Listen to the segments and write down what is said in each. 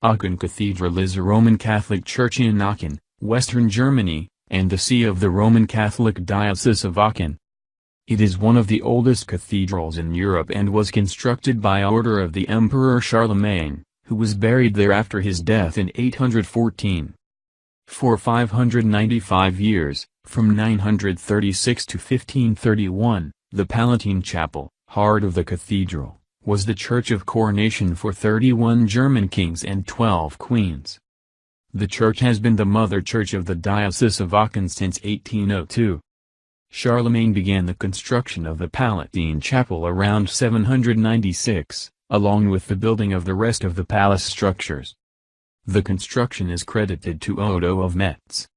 Aachen Cathedral is a Roman Catholic church in Aachen, Western Germany, and the see of the Roman Catholic Diocese of Aachen. It is one of the oldest cathedrals in Europe and was constructed by order of the Emperor Charlemagne, who was buried there after his death in 814. For 595 years, from 936 to 1531, the Palatine Chapel, heart of the cathedral, was the church of coronation for 31 German kings and 12 queens. The church has been the mother church of the Diocese of Aachen since 1802. Charlemagne began the construction of the Palatine Chapel around 796, along with the building of the rest of the palace structures. The construction is credited to Odo of Metz.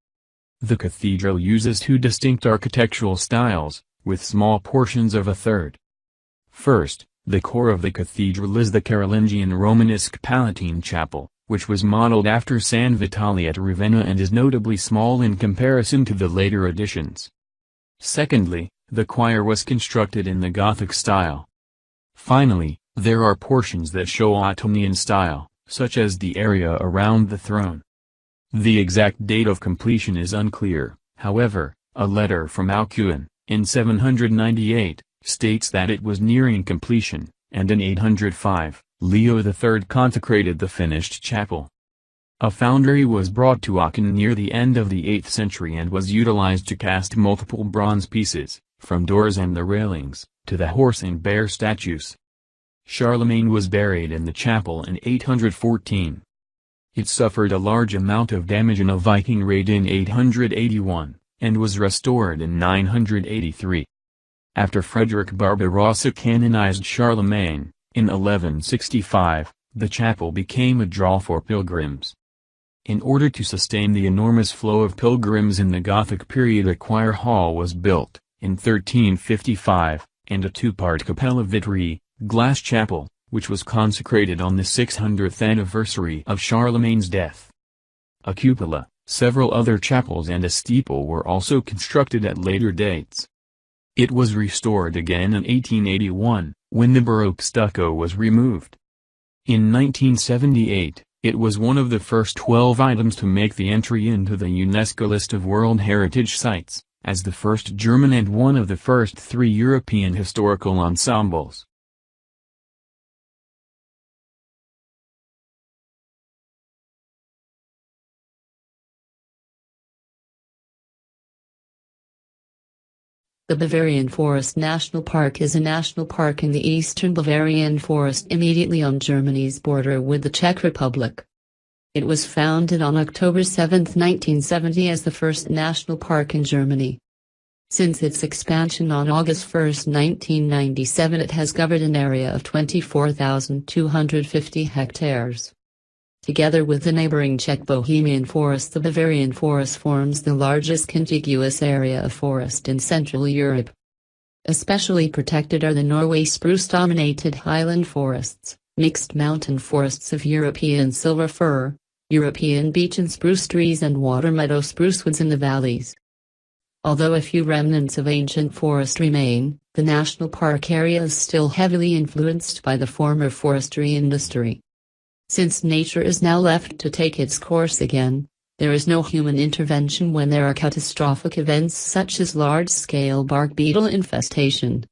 The cathedral uses two distinct architectural styles, with small portions of a third. First, the core of the cathedral is the Carolingian Romanesque Palatine Chapel, which was modeled after San Vitale at Ravenna and is notably small in comparison to the later additions. Secondly, the choir was constructed in the Gothic style. Finally, there are portions that show Ottonian style, such as the area around the throne. The exact date of completion is unclear, however. A letter from Alcuin, in 798, states that it was nearing completion, and in 805, Leo III consecrated the finished chapel. A foundry was brought to Aachen near the end of the 8th century and was utilized to cast multiple bronze pieces, from doors and the railings, to the horse and bear statues. Charlemagne was buried in the chapel in 814. It suffered a large amount of damage in a Viking raid in 881, and was restored in 983. After Frederick Barbarossa canonized Charlemagne, in 1165, the chapel became a draw for pilgrims. In order to sustain the enormous flow of pilgrims in the Gothic period, a choir hall was built, in 1355, and a two-part Capella Vitrii, glass chapel, which was consecrated on the 600th anniversary of Charlemagne's death. A cupola, several other chapels and a steeple were also constructed at later dates. It was restored again in 1881, when the Baroque stucco was removed. In 1978, it was one of the first 12 items to make the entry into the UNESCO list of World Heritage Sites, as the first German and one of the first 3 European historical ensembles. The Bavarian Forest National Park is a national park in the eastern Bavarian forest immediately on Germany's border with the Czech Republic. It was founded on October 7, 1970 as the first national park in Germany. Since its expansion on August 1, 1997, it has covered an area of 24,250 hectares. Together with the neighboring Czech Bohemian Forest, the Bavarian Forest forms the largest contiguous area of forest in Central Europe. Especially protected are the Norway spruce-dominated highland forests, mixed mountain forests of European silver fir, European beech and spruce trees, and water meadow spruce woods in the valleys. Although a few remnants of ancient forest remain, the national park area is still heavily influenced by the former forestry industry. Since nature is now left to take its course again, there is no human intervention when there are catastrophic events such as large-scale bark beetle infestation.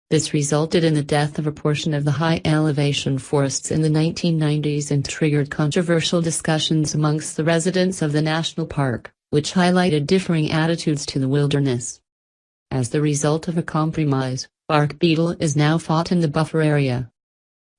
This resulted in the death of a portion of the high-elevation forests in the 1990s and triggered controversial discussions amongst the residents of the national park, which highlighted differing attitudes to the wilderness. As the result of a compromise, bark beetle is now fought in the buffer area.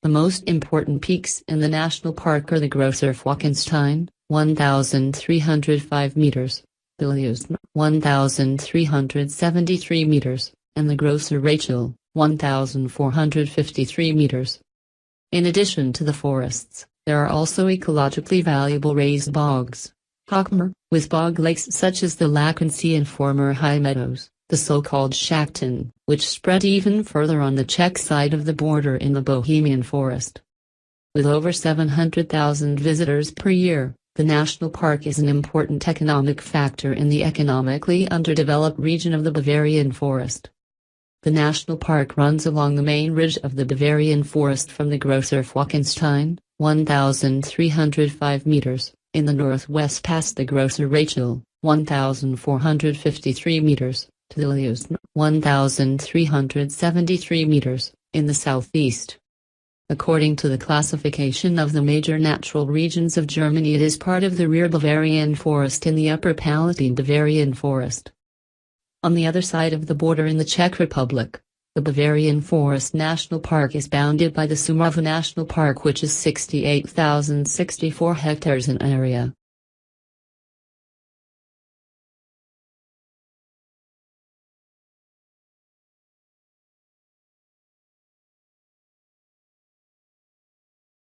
The most important peaks in the national park are the Grosser Falkenstein, 1,305 meters, Billiusn, 1,373 meters, and the Grosser Rachel, 1,453 meters. In addition to the forests, there are also ecologically valuable raised bogs, Hochmoor, with bog lakes such as the Lachensee and former high meadows, the so-called Schachten, which spread even further on the Czech side of the border in the Bohemian Forest. With over 700,000 visitors per year, the national park is an important economic factor in the economically underdeveloped region of the Bavarian Forest. The national park runs along the main ridge of the Bavarian Forest from the Grosser Falkenstein, 1,305 meters, in the northwest past the Grosser Rachel, 1,453 meters, to the Leusden, 1,373 meters, in the southeast. According to the classification of the major natural regions of Germany, it is part of the Rear Bavarian Forest in the Upper Palatine Bavarian Forest. On the other side of the border in the Czech Republic, the Bavarian Forest National Park is bounded by the Šumava National Park, which is 68,064 hectares in area.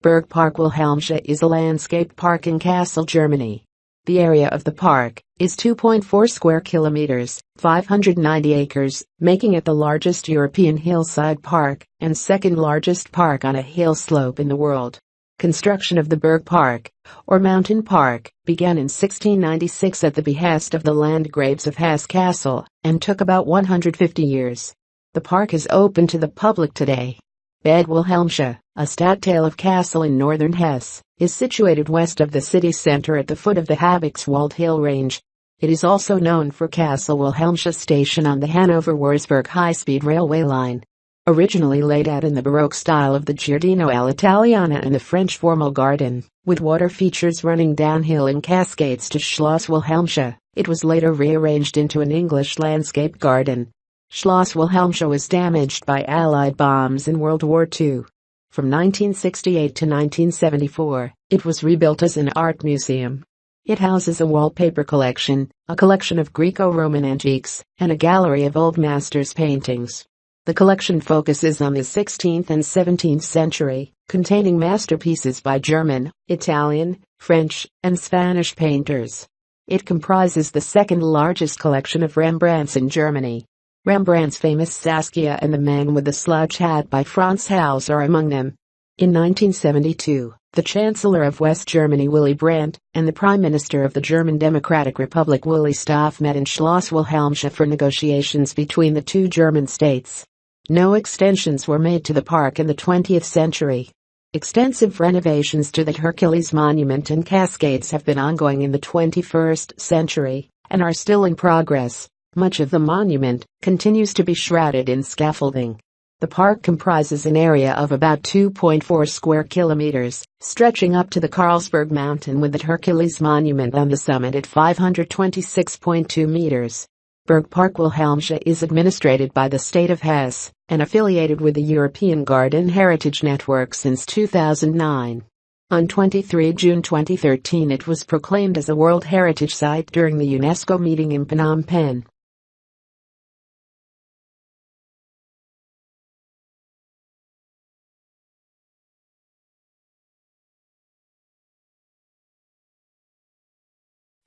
Burgpark Wilhelmshae is a landscape park in Kassel, Germany. The area of the park is 2.4 square kilometers, 590 acres, making it the largest European hillside park and second largest park on a hill slope in the world. Construction of the Burgpark, or mountain park, began in 1696 at the behest of the Landgraves of Hesse-Kassel and took about 150 years. The park is open to the public today. Bad Wilhelmshae, a stadtteil of Kassel in northern Hesse, is situated west of the city center at the foot of the Habichtswald hill range. It is also known for Kassel-Wilhelmshae station on the Hanover-Wurzburg high-speed railway line. Originally laid out in the Baroque style of the Giardino all'Italiana and the French formal garden, with water features running downhill in cascades to Schloss Wilhelmshae, it was later rearranged into an English landscape garden. Schloss Wilhelmshae was damaged by Allied bombs in World War II. From 1968 to 1974, it was rebuilt as an art museum. It houses a wallpaper collection, a collection of Greco-Roman antiques, and a gallery of old masters' paintings. The collection focuses on the 16th and 17th century, containing masterpieces by German, Italian, French, and Spanish painters. It comprises the second largest collection of Rembrandts in Germany. Rembrandt's famous Saskia and the Man with the Slouch Hat by Franz Hals are among them. In 1972, the Chancellor of West Germany Willy Brandt and the Prime Minister of the German Democratic Republic Willi Stoph met in Schloss Wilhelmshae for negotiations between the two German states. No extensions were made to the park in the 20th century. Extensive renovations to the Hercules Monument and Cascades have been ongoing in the 21st century, and are still in progress. Much of the monument continues to be shrouded in scaffolding. The park comprises an area of about 2.4 square kilometers, stretching up to the Karlsberg Mountain with the Hercules Monument on the summit at 526.2 meters. Burgpark Wilhelmshae is administered by the state of Hesse and affiliated with the European Garden Heritage Network since 2009. On 23 June 2013 it was proclaimed as a World Heritage Site during the UNESCO meeting in Phnom Penh.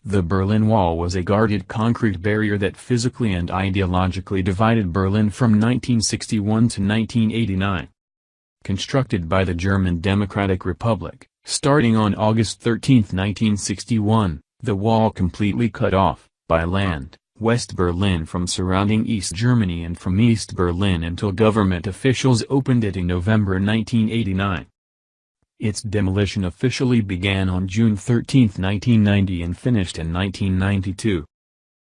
The Berlin Wall was a guarded concrete barrier that physically and ideologically divided Berlin from 1961 to 1989. Constructed by the German Democratic Republic, starting on August 13, 1961, the wall completely cut off, by land, West Berlin from surrounding East Germany and from East Berlin until government officials opened it in November 1989. Its demolition officially began on June 13, 1990 and finished in 1992.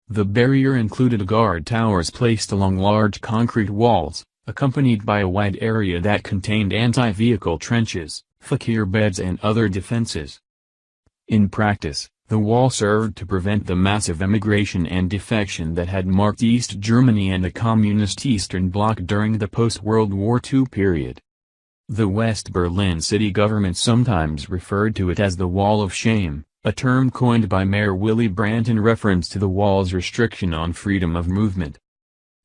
The barrier included guard towers placed along large concrete walls, accompanied by a wide area that contained anti-vehicle trenches, fakir beds and other defenses. In practice, the wall served to prevent the massive emigration and defection that had marked East Germany and the Communist Eastern Bloc during the post-World War II period. The West Berlin city government sometimes referred to it as the Wall of Shame, a term coined by Mayor Willy Brandt in reference to the wall's restriction on freedom of movement.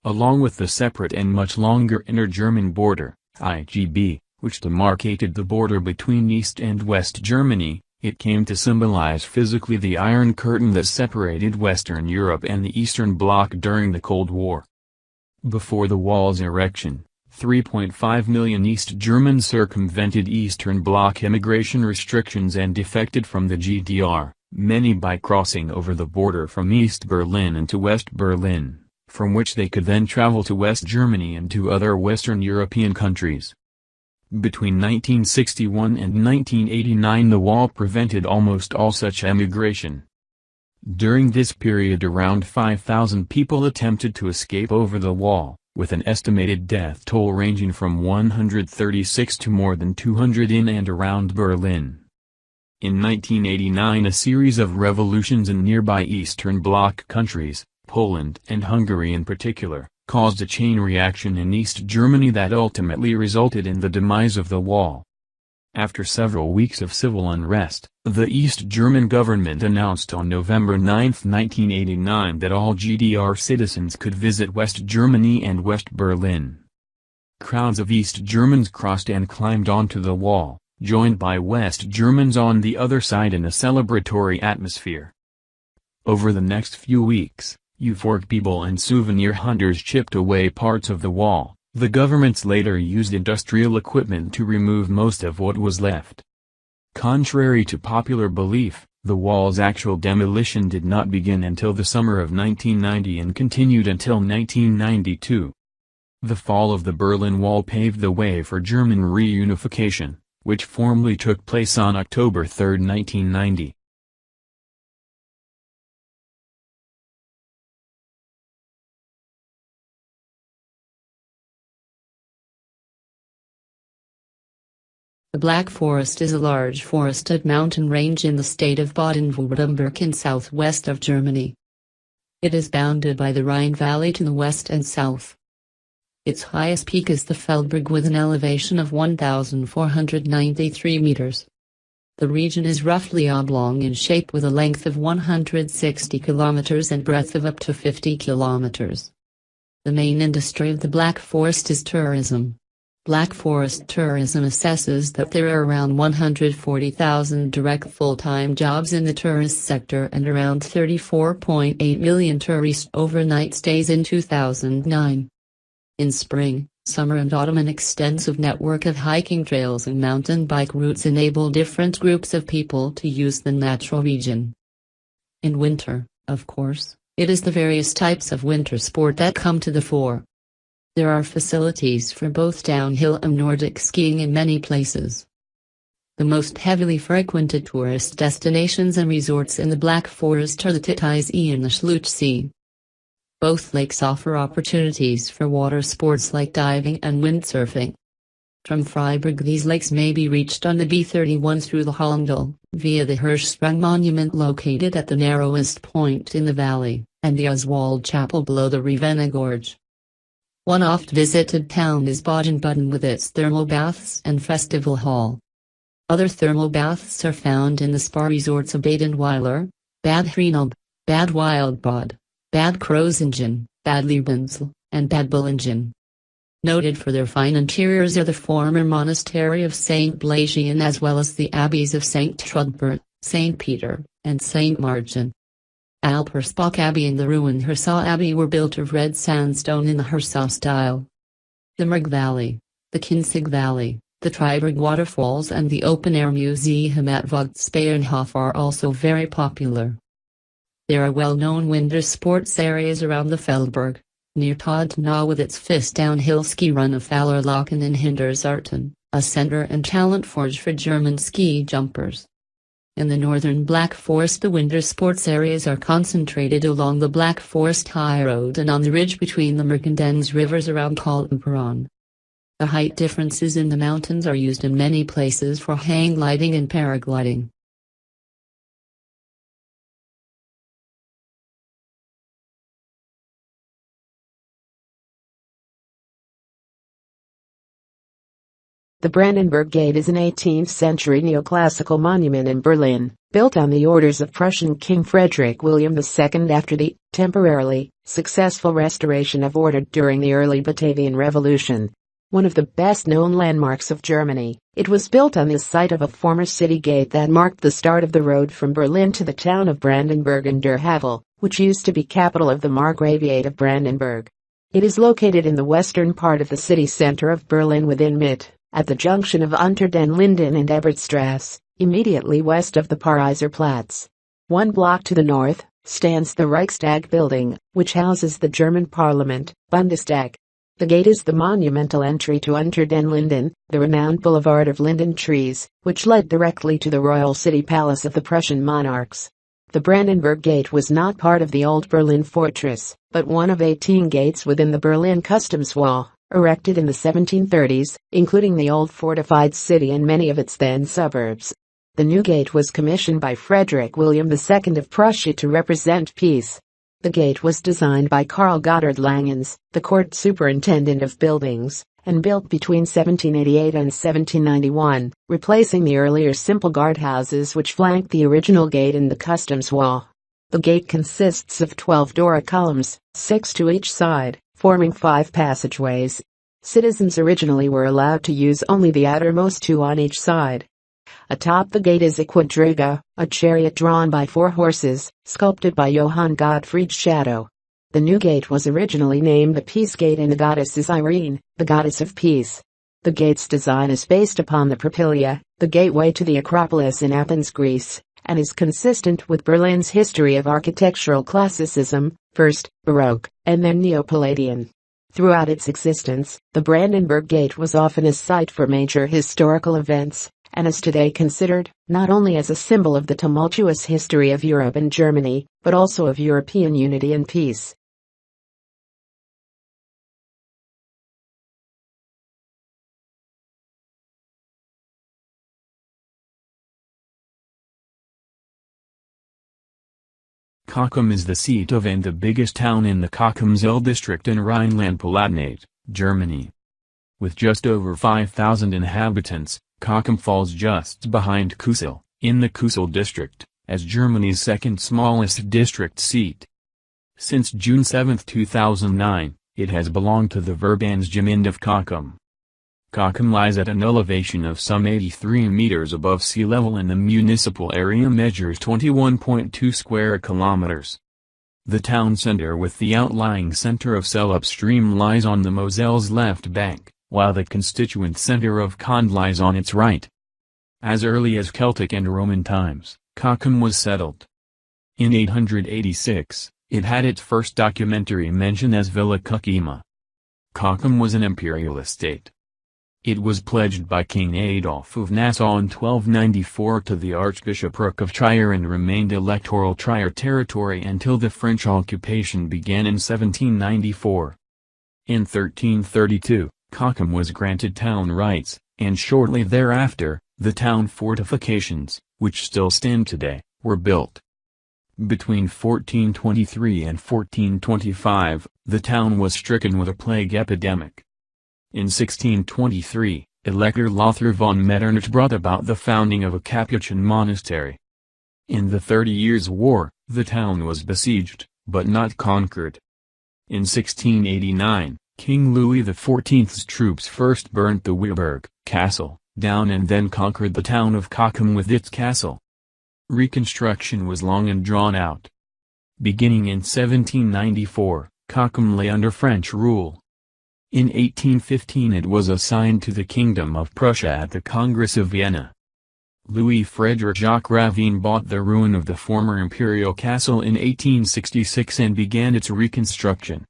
Along with the separate and much longer inner German border, IGB, which demarcated the border between East and West Germany, it came to symbolize physically the Iron Curtain that separated Western Europe and the Eastern Bloc during the Cold War. Before the wall's erection, 3.5 million East Germans circumvented Eastern Bloc immigration restrictions and defected from the GDR, many by crossing over the border from East Berlin into West Berlin, from which they could then travel to West Germany and to other Western European countries. Between 1961 and 1989 the wall prevented almost all such emigration. During this period around 5,000 people attempted to escape over the wall, with an estimated death toll ranging from 136 to more than 200 in and around Berlin. In 1989 a series of revolutions in nearby Eastern Bloc countries, Poland and Hungary in particular, caused a chain reaction in East Germany that ultimately resulted in the demise of the wall. After several weeks of civil unrest, the East German government announced on November 9, 1989 that all GDR citizens could visit West Germany and West Berlin. Crowds of East Germans crossed and climbed onto the wall, joined by West Germans on the other side in a celebratory atmosphere. Over the next few weeks, euphoric people and souvenir hunters chipped away parts of the wall. The governments later used industrial equipment to remove most of what was left. Contrary to popular belief, the wall's actual demolition did not begin until the summer of 1990 and continued until 1992. The fall of the Berlin Wall paved the way for German reunification, which formally took place on October 3, 1990. The Black Forest is a large forested mountain range in the state of Baden-Württemberg in southwest of Germany. It is bounded by the Rhine Valley to the west and south. Its highest peak is the Feldberg with an elevation of 1,493 meters. The region is roughly oblong in shape with a length of 160 kilometers and breadth of up to 50 kilometers. The main industry of the Black Forest is tourism. Black Forest Tourism assesses that there are around 140,000 direct full-time jobs in the tourist sector and around 34.8 million tourist overnight stays in 2009. In spring, summer and autumn an extensive network of hiking trails and mountain bike routes enable different groups of people to use the natural region. In winter, of course, it is the various types of winter sport that come to the fore. There are facilities for both downhill and Nordic skiing in many places. The most heavily frequented tourist destinations and resorts in the Black Forest are the Titisee and the Schluchsee. Both lakes offer opportunities for water sports like diving and windsurfing. From Freiburg these lakes may be reached on the B31 through the Hollandal, via the Hirschsprung monument located at the narrowest point in the valley, and the Oswald Chapel below the Ravenna Gorge. One oft-visited town is Baden-Baden with its thermal baths and festival hall. Other thermal baths are found in the spa resorts of Badenweiler, Bad Hrenalb, Bad Wildbad, Bad Krozingen, Bad Liebenzell, and Bad Bullingen. Noted for their fine interiors are the former monastery of St. Blasian as well as the abbeys of St. Trudbert, St. Peter, and St. Martin. Alpersbach Abbey and the ruined Hirsau Abbey were built of red sandstone in the Hirsau style. The Murg Valley, the Kinzig Valley, the Triberg waterfalls and the open-air museum at Vogt-Speyenhof are also very popular. There are well-known winter sports areas around the Feldberg, near Todtnau with its FIS downhill ski run of Fallerlachen and Hindersarten, a center and talent forge for German ski jumpers. In the northern Black Forest the winter sports areas are concentrated along the Black Forest High Road and on the ridge between the Mergendens rivers around Kaltenbronn. The height differences in the mountains are used in many places for hang gliding and paragliding. The Brandenburg Gate is an 18th-century neoclassical monument in Berlin, built on the orders of Prussian King Frederick William II after the, temporarily, successful restoration of order during the early Batavian Revolution. One of the best-known landmarks of Germany, it was built on the site of a former city gate that marked the start of the road from Berlin to the town of Brandenburg and Der Havel, which used to be capital of the Margraviate of Brandenburg. It is located in the western part of the city center of Berlin within Mitte, at the junction of Unter den Linden and Ebertstrasse, immediately west of the Pariser Platz. 1 block to the north, stands the Reichstag building, which houses the German parliament, Bundestag. The gate is the monumental entry to Unter den Linden, the renowned boulevard of linden trees, which led directly to the royal city palace of the Prussian monarchs. The Brandenburg Gate was not part of the old Berlin fortress, but one of 18 gates within the Berlin customs wall, erected in the 1730s, including the old fortified city and many of its then suburbs. The new gate was commissioned by Frederick William II of Prussia to represent peace. The gate was designed by Karl Gotthold Langhans, the court superintendent of buildings, and built between 1788 and 1791, replacing the earlier simple guardhouses which flanked the original gate in the customs wall. The gate consists of 12 Doric columns, 6 to each side, forming 5 passageways. Citizens originally were allowed to use only the outermost 2 on each side. Atop the gate is a quadriga, a chariot drawn by 4 horses, sculpted by Johann Gottfried Schadow. The new gate was originally named the Peace Gate, and the goddess is Irene, the goddess of peace. The gate's design is based upon the Propylaea, the gateway to the Acropolis in Athens, Greece, and is consistent with Berlin's history of architectural classicism, first Baroque, and then Neo-Palladian. Throughout its existence, the Brandenburg Gate was often a site for major historical events, and is today considered, not only as a symbol of the tumultuous history of Europe and Germany, but also of European unity and peace. Cochem is the seat of and the biggest town in the Cochem-Zell district in Rhineland-Palatinate, Germany. With just over 5,000 inhabitants, Cochem falls just behind Kusel, in the Kusel district, as Germany's second smallest district seat. Since June 7, 2009, it has belonged to the Verbandsgemeinde of Cochem. Cochem lies at an elevation of some 83 meters above sea level, and the municipal area measures 21.2 square kilometers. The town center with the outlying center of Celle upstream lies on the Moselle's left bank, while the constituent center of Conde lies on its right. As early as Celtic and Roman times, Cochem was settled. In 886, it had its first documentary mention as Villa Cucima. Cochem was an imperial estate. It was pledged by King Adolf of Nassau in 1294 to the Archbishopric of Trier and remained electoral Trier territory until the French occupation began in 1794. In 1332, Cochem was granted town rights, and shortly thereafter, the town fortifications, which still stand today, were built. Between 1423 and 1425, the town was stricken with a plague epidemic. In 1623, Elector Lothar von Metternich brought about the founding of a Capuchin monastery. In the 30 Years' War, the town was besieged, but not conquered. In 1689, King Louis XIV's troops first burnt the Wittenberg castle down and then conquered the town of Cochem with its castle. Reconstruction was long and drawn out. Beginning in 1794, Cochem lay under French rule. In 1815 it was assigned to the Kingdom of Prussia at the Congress of Vienna. Louis Frederick Jacques Ravine bought the ruin of the former imperial castle in 1866 and began its reconstruction.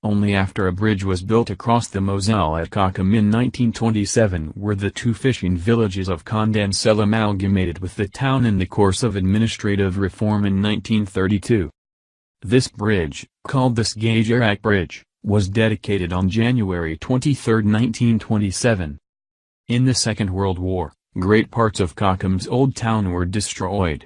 Only after a bridge was built across the Moselle at Cochem in 1927 were the 2 fishing villages of Conde and Celle amalgamated with the town in the course of administrative reform in 1932. This bridge, called the Skagerrak Bridge, was dedicated on January 23, 1927. In the Second World War, great parts of Cochem's old town were destroyed.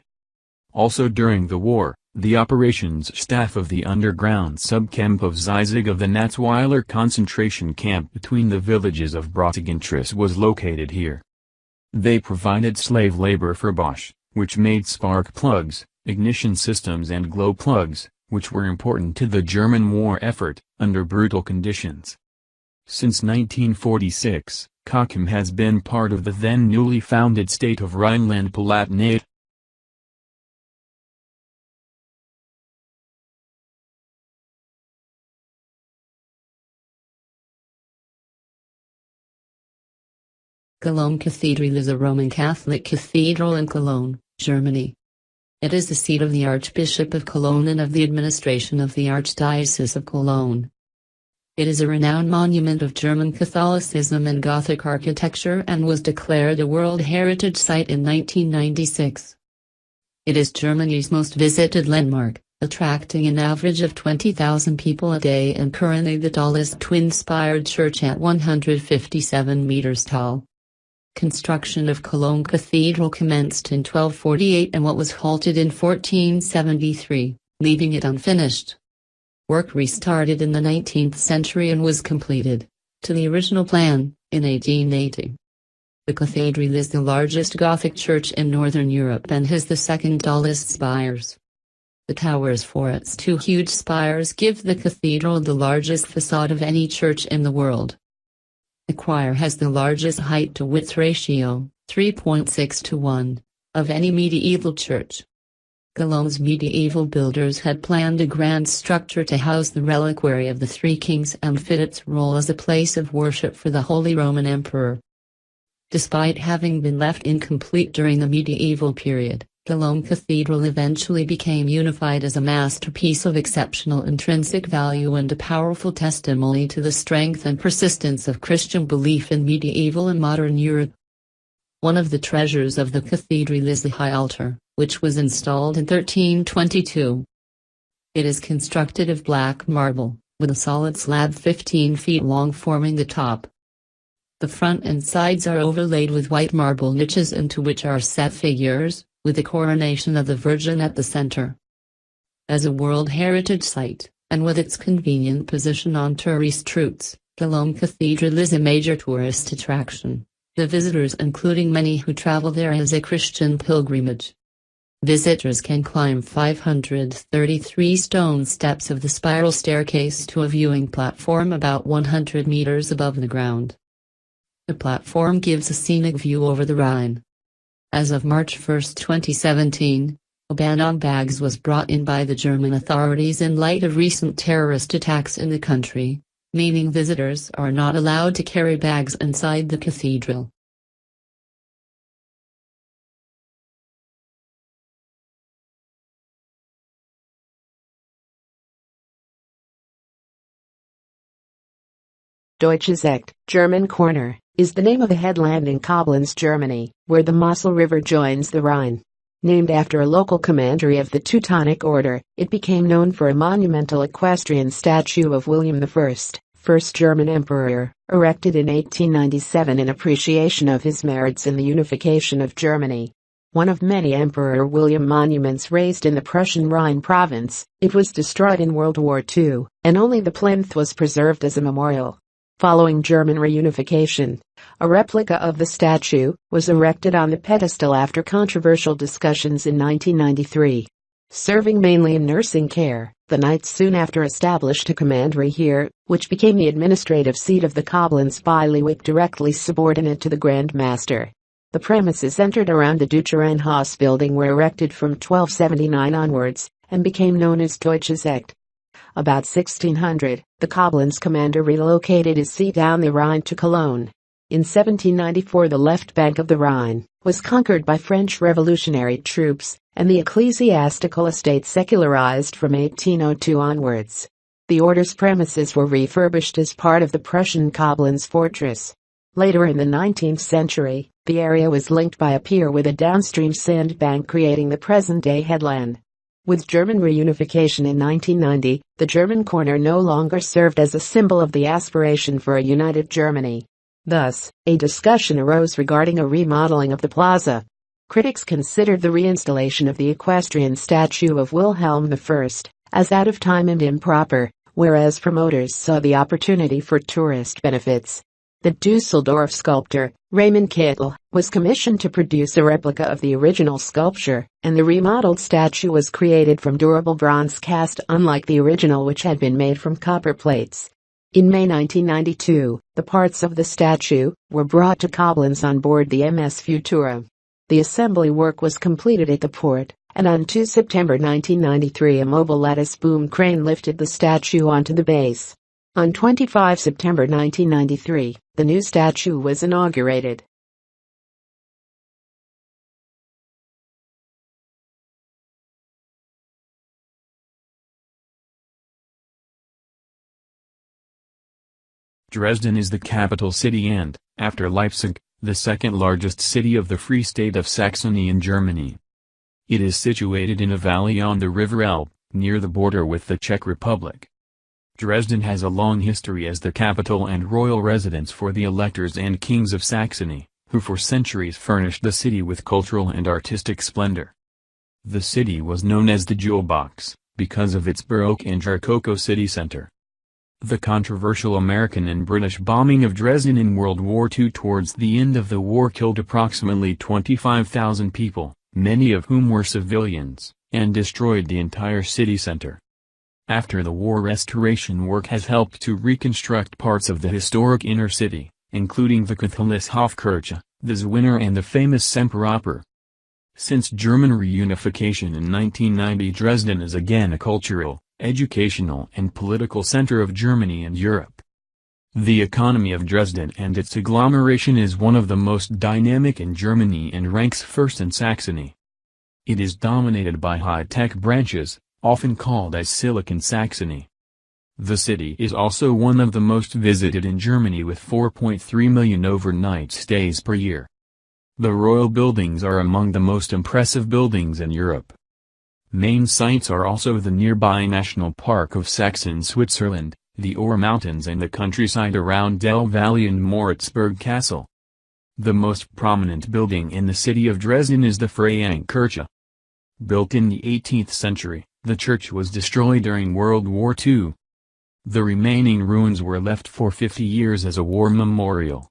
Also during the war, the operations staff of the underground subcamp of Zeizig of the Natzweiler concentration camp between the villages of Bratigentris was located here. They provided slave labor for Bosch, which made spark plugs, ignition systems and glow plugs, which were important to the German war effort, under brutal conditions. Since 1946, Cochem has been part of the then newly founded state of Rhineland-Palatinate. Cologne Cathedral is a Roman Catholic cathedral in Cologne, Germany. It is the seat of the Archbishop of Cologne and of the administration of the Archdiocese of Cologne. It is a renowned monument of German Catholicism and Gothic architecture and was declared a World Heritage Site in 1996. It is Germany's most visited landmark, attracting an average of 20,000 people a day and currently the tallest twin-spired church at 157 meters tall. Construction of Cologne Cathedral commenced in 1248 and what was halted in 1473, leaving it unfinished. Work restarted in the 19th century and was completed, to the original plan, in 1880. The cathedral is the largest Gothic church in Northern Europe and has the second tallest spires. The towers for its two huge spires give the cathedral the largest facade of any church in the world. The choir has the largest height-to-width ratio, 3.6 to 1, of any medieval church. Cologne's medieval builders had planned a grand structure to house the reliquary of the three kings and fit its role as a place of worship for the Holy Roman Emperor. Despite having been left incomplete during the medieval period, Cologne Cathedral eventually became unified as a masterpiece of exceptional intrinsic value and a powerful testimony to the strength and persistence of Christian belief in medieval and modern Europe. One of the treasures of the cathedral is the high altar, which was installed in 1322. It is constructed of black marble, with a solid slab 15 feet long forming the top. The front and sides are overlaid with white marble niches into which are set figures, with the coronation of the Virgin at the center. As a World Heritage Site, and with its convenient position on tourist routes, Cologne Cathedral is a major tourist attraction, the visitors including many who travel there as a Christian pilgrimage. Visitors can climb 533 stone steps of the spiral staircase to a viewing platform about 100 meters above the ground. The platform gives a scenic view over the Rhine. As of March 1, 2017, a ban on bags was brought in by the German authorities in light of recent terrorist attacks in the country, meaning visitors are not allowed to carry bags inside the cathedral. Deutsches Eck, German Corner, is the name of a headland in Koblenz, Germany, where the Mosel River joins the Rhine. Named after a local commandery of the Teutonic Order, it became known for a monumental equestrian statue of William I, first German emperor, erected in 1897 in appreciation of his merits in the unification of Germany. One of many Emperor William monuments raised in the Prussian Rhine province, it was destroyed in World War II, and only the plinth was preserved as a memorial. Following German reunification, a replica of the statue was erected on the pedestal after controversial discussions in 1993. Serving mainly in nursing care, the Knights soon after established a commandery here, which became the administrative seat of the Koblenz Bailiwick directly subordinate to the Grand Master. The premises centered around the Deutscher building were erected from 1279 onwards, and became known as Deutsches Eck. About 1600, the Koblenz commander relocated his seat down the Rhine to Cologne. In 1794 the left bank of the Rhine was conquered by French revolutionary troops, and the ecclesiastical estate secularized from 1802 onwards. The order's premises were refurbished as part of the Prussian Koblenz fortress. Later in the 19th century, the area was linked by a pier with a downstream sandbank creating the present-day headland. With German reunification in 1990, the German corner no longer served as a symbol of the aspiration for a united Germany. Thus, a discussion arose regarding a remodeling of the plaza. Critics considered the reinstallation of the equestrian statue of Wilhelm I as out of time and improper, whereas promoters saw the opportunity for tourist benefits. The Dusseldorf sculptor, Raymond Kittel, was commissioned to produce a replica of the original sculpture, and the remodeled statue was created from durable bronze cast unlike the original which had been made from copper plates. In May 1992, the parts of the statue were brought to Koblenz on board the MS Futura. The assembly work was completed at the port, and on 2 September 1993 a mobile lattice boom crane lifted the statue onto the base. On 25 September 1993, the new statue was inaugurated. Dresden is the capital city and, after Leipzig, the second largest city of the Free State of Saxony in Germany. It is situated in a valley on the River Elbe, near the border with the Czech Republic. Dresden has a long history as the capital and royal residence for the electors and kings of Saxony, who for centuries furnished the city with cultural and artistic splendor. The city was known as the Jewel Box, because of its Baroque and Rococo city center. The controversial American and British bombing of Dresden in World War II towards the end of the war killed approximately 25,000 people, many of whom were civilians, and destroyed the entire city center. After the war, restoration work has helped to reconstruct parts of the historic inner city, including the Katholieshofkirche, the Zwinger and the famous Semperoper. Since German reunification in 1990, Dresden is again a cultural, educational and political center of Germany and Europe. The economy of Dresden and its agglomeration is one of the most dynamic in Germany and ranks first in Saxony. It is dominated by high-tech branches, often called as Silicon Saxony. The city is also one of the most visited in Germany with 4.3 million overnight stays per year. The royal buildings are among the most impressive buildings in Europe. Main sites are also the nearby National Park of Saxon Switzerland, the Ore Mountains and the countryside around Del Valle and Moritzburg Castle. The most prominent building in the city of Dresden is the Freiankirche. Built in the 18th century, the church was destroyed during World War II. The remaining ruins were left for 50 years as a war memorial.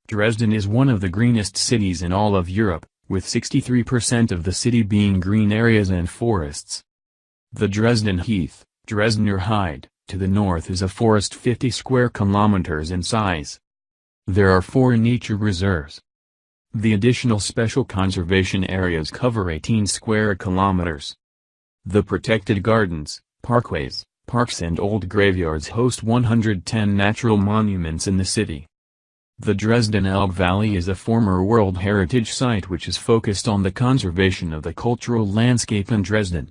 Dresden is one of the greenest cities in all of Europe, with 63% of the city being green areas and forests. The Dresden Heath, Dresdner Heide, to the north is a forest 50 square kilometers in size. There are 4 nature reserves. The additional special conservation areas cover 18 square kilometers. The protected gardens, parkways, parks and old graveyards host 110 natural monuments in the city. The Dresden Elbe Valley is a former World Heritage Site which is focused on the conservation of the cultural landscape in Dresden.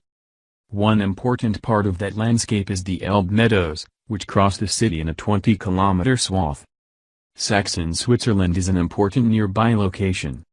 One important part of that landscape is the Elbe Meadows, which cross the city in a 20-kilometer swath. Saxon Switzerland is an important nearby location.